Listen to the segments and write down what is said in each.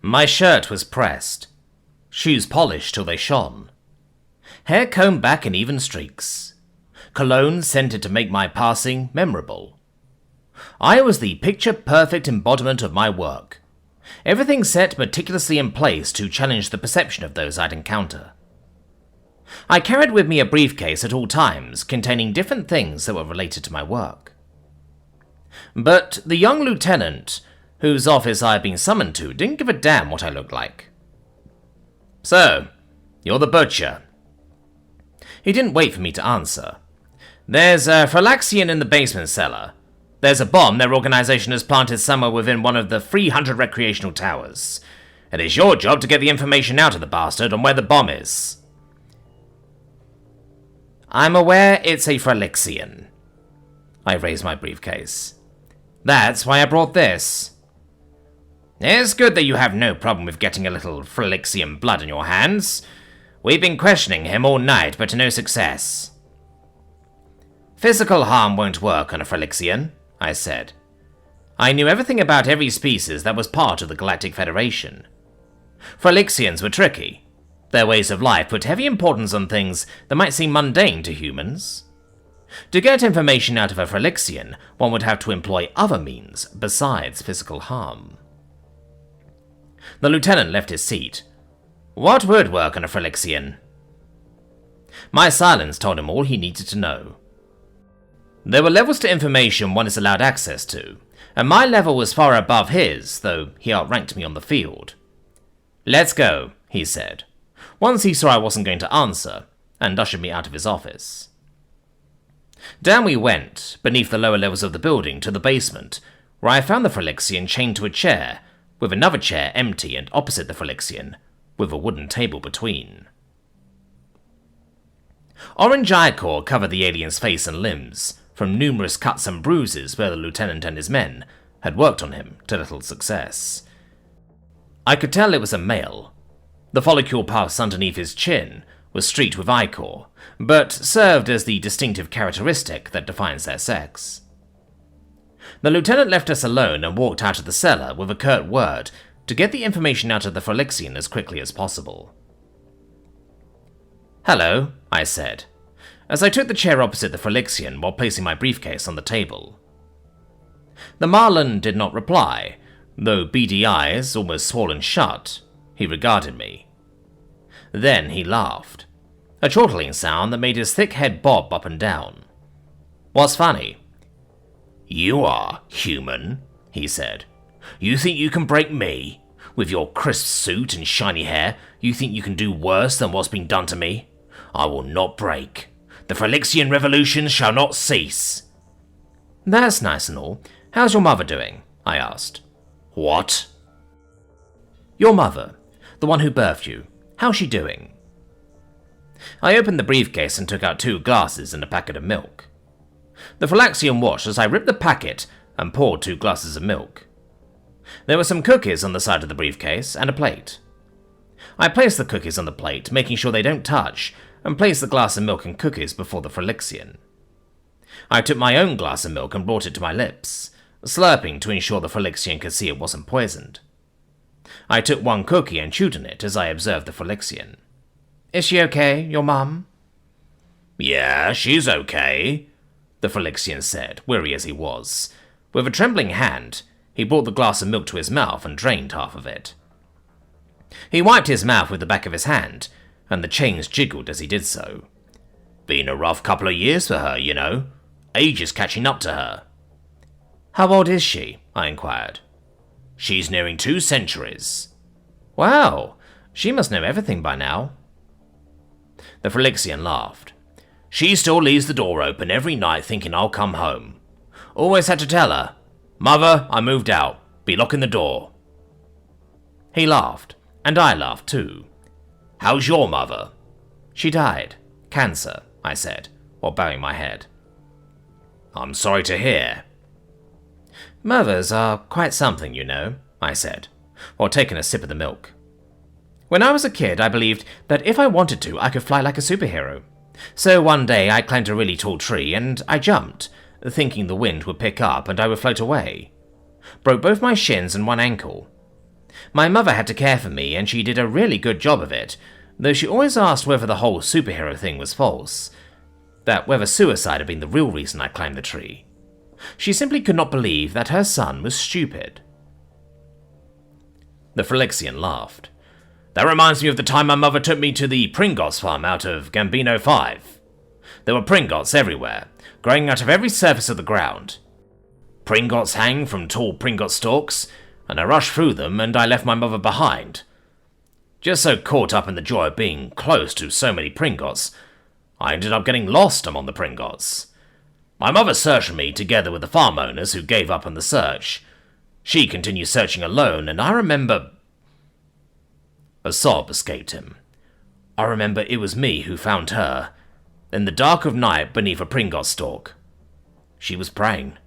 My shirt was pressed, shoes polished till they shone, hair combed back in even streaks, cologne scented to make my passing memorable. I was the picture-perfect embodiment of my work, everything set meticulously in place to challenge the perception of those I'd encounter. I carried with me a briefcase at all times containing different things that were related to my work. But the young lieutenant, whose office I had been summoned to, didn't give a damn what I looked like. "So, you're the butcher." He didn't wait for me to answer. "There's a Fralaxian in the basement cellar. There's a bomb their organization has planted somewhere within one of the 300 recreational towers. It is your job to get the information out of the bastard on where the bomb is." "I'm aware it's a Fralaxian." I raised my briefcase. "That's why I brought this." "It's good that you have no problem with getting a little Fralaxian blood in your hands. We've been questioning him all night, but to no success." "Physical harm won't work on a Fralaxian," I said. I knew everything about every species that was part of the Galactic Federation. Fralaxians were tricky. Their ways of life put heavy importance on things that might seem mundane to humans. To get information out of a Fralaxian, one would have to employ other means besides physical harm. The lieutenant left his seat. "What would work on a Fralaxian?" My silence told him all he needed to know. There were levels to information one is allowed access to, and my level was far above his, though he outranked me on the field. "Let's go," he said, once he saw I wasn't going to answer, and ushered me out of his office. Down we went, beneath the lower levels of the building, to the basement, where I found the Fralaxian chained to a chair, with another chair empty and opposite the Fralaxian, with a wooden table between. Orange ichor covered the alien's face and limbs, from numerous cuts and bruises where the lieutenant and his men had worked on him to little success. I could tell it was a male. The follicle pus underneath his chin was streaked with ichor, but served as the distinctive characteristic that defines their sex. The lieutenant left us alone and walked out of the cellar with a curt word to get the information out of the Fralaxian as quickly as possible. "Hello," I said, as I took the chair opposite the Fralaxian while placing my briefcase on the table. The Marlin did not reply, though beady eyes, almost swollen shut, he regarded me. Then he laughed, a chortling sound that made his thick head bob up and down. "What's funny?" "You are human," he said. "You think you can break me? With your crisp suit and shiny hair, you think you can do worse than what's been done to me? I will not break. The Fralaxian revolution shall not cease." "That's nice and all. How's your mother doing?" I asked. "What?" "Your mother, the one who birthed you. How's she doing?" I opened the briefcase and took out 2 glasses and a packet of milk. The Fralaxian watched as I ripped the packet and poured 2 glasses of milk. There were some cookies on the side of the briefcase and a plate. I placed the cookies on the plate, making sure they don't touch, and placed the glass of milk and cookies before the Fralaxian. I took my own glass of milk and brought it to my lips, slurping to ensure the Fralaxian could see it wasn't poisoned. I took 1 cookie and chewed on it as I observed the Fralaxian. "Is she okay, your mum?" "Yeah, she's okay," the Fralaxian said, weary as he was. With a trembling hand, he brought the glass of milk to his mouth and drained half of it. He wiped his mouth with the back of his hand, and the chains jiggled as he did so. "Been a rough couple of years for her, you know. Age is catching up to her." "How old is she?" I inquired. "She's nearing 2 centuries. "Wow, she must know everything by now." The Fralaxian laughed. "She still leaves the door open every night thinking I'll come home. Always had to tell her, 'Mother, I moved out. Be locking the door.'" He laughed, and I laughed too. "How's your mother?" "She died. Cancer," I said, while bowing my head. "I'm sorry to hear." "Mothers are quite something, you know," I said, while taking a sip of the milk. "When I was a kid, I believed that if I wanted to, I could fly like a superhero. So one day I climbed a really tall tree and I jumped, thinking the wind would pick up and I would float away. Broke both my shins and one ankle. My mother had to care for me, and she did a really good job of it, though she always asked whether the whole superhero thing was false, that whether suicide had been the real reason I climbed the tree. She simply could not believe that her son was stupid. The Frolixian laughed. That reminds me of the time my mother took me to the Pringles farm out of Gambino 5. There were Pringles everywhere, growing out of every surface of the ground. Pringles hang from tall Pringles stalks, and I rushed through them and I left my mother behind. Just so caught up in the joy of being close to so many Pringles, I ended up getting lost among the Pringles. My mother searched for me together with the farm owners who gave up on the search. She continued searching alone, and I remember... A sob escaped him. I remember it was me who found her, in the dark of night beneath a Pringles stalk. She was praying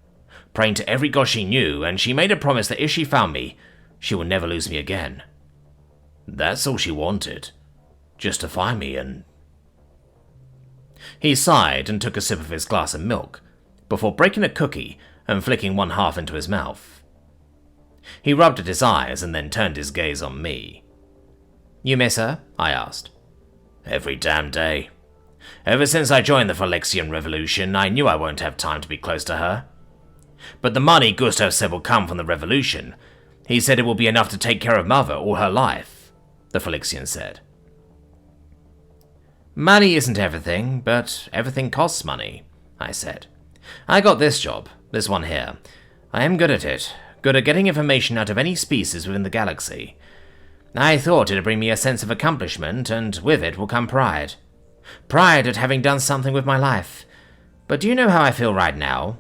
to every god she knew, and she made a promise that if she found me, she would never lose me again. That's all she wanted, just to find me and... He sighed and took a sip of his glass of milk, before breaking a cookie and flicking one half into his mouth. He rubbed at his eyes and then turned his gaze on me. You miss her? I asked. Every damn day. Ever since I joined the Frolixian Revolution, I knew I won't have time to be close to her. But the money Gustav said will come from the revolution. He said it will be enough to take care of Mother all her life, the Frolixian said. Money isn't everything, but everything costs money, I said. I got this job, this one here. I am good at it, good at getting information out of any species within the galaxy. I thought it'd bring me a sense of accomplishment, and with it will come pride. Pride at having done something with my life. But do you know how I feel right now?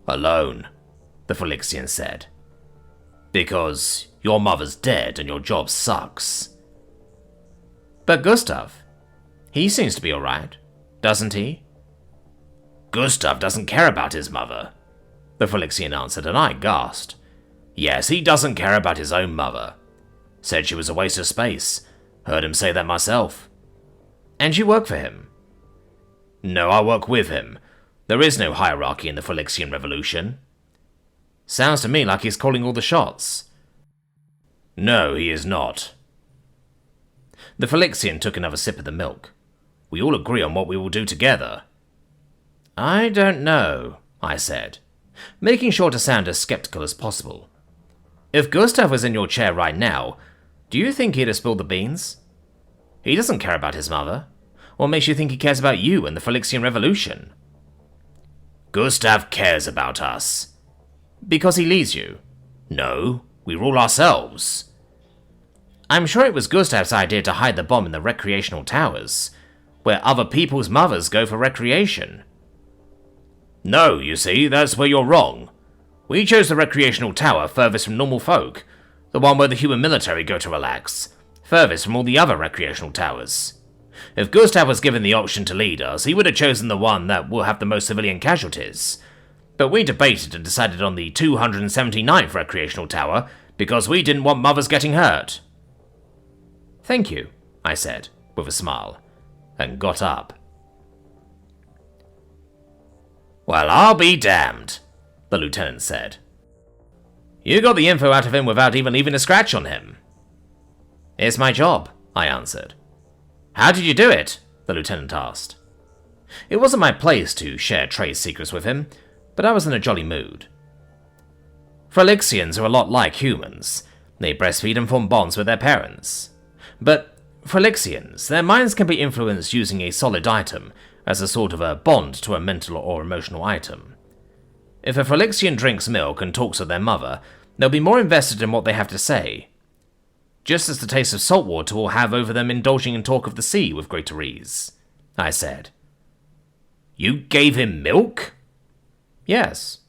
Alone, the Frolixian said. Because your mother's dead and your job sucks. But Gustav, he seems to be alright, doesn't he? Gustav doesn't care about his mother, the Frolixian answered, and I gasped. Yes, he doesn't care about his own mother. Said she was a waste of space. Heard him say that myself. And you work for him? No, I work with him. There is no hierarchy in the Frolixian Revolution. Sounds to me like he's calling all the shots. No, he is not. The Frolixian took another sip of the milk. We all agree on what we will do together. I don't know, I said, making sure to sound as skeptical as possible. If Gustav was in your chair right now, do you think he'd have spilled the beans? He doesn't care about his mother. What makes you think he cares about you and the Frolixian Revolution? Gustav cares about us. Because he leads you? No, we rule ourselves. I'm sure it was Gustav's idea to hide the bomb in the recreational towers, where other people's mothers go for recreation. No, you see, that's where you're wrong. We chose the recreational tower furthest from normal folk, the one where the human military go to relax, furthest from all the other recreational towers. If Gustav was given the option to lead us, he would have chosen the one that will have the most civilian casualties. But we debated and decided on the 279th recreational tower because we didn't want mothers getting hurt. Thank you, I said, with a smile, and got up. Well, I'll be damned, the lieutenant said. You got the info out of him without even leaving a scratch on him. It's my job, I answered. How did you do it? The lieutenant asked. It wasn't my place to share trade secrets with him, but I was in a jolly mood. Frolixians are a lot like humans. They breastfeed and form bonds with their parents. But Frolixians, their minds can be influenced using a solid item as a sort of a bond to a mental or emotional item. If a Frolixian drinks milk and talks with their mother, they'll be more invested in what they have to say, just as the taste of salt water will have over them indulging in talk of the sea with greater ease, I said. You gave him milk? Yes,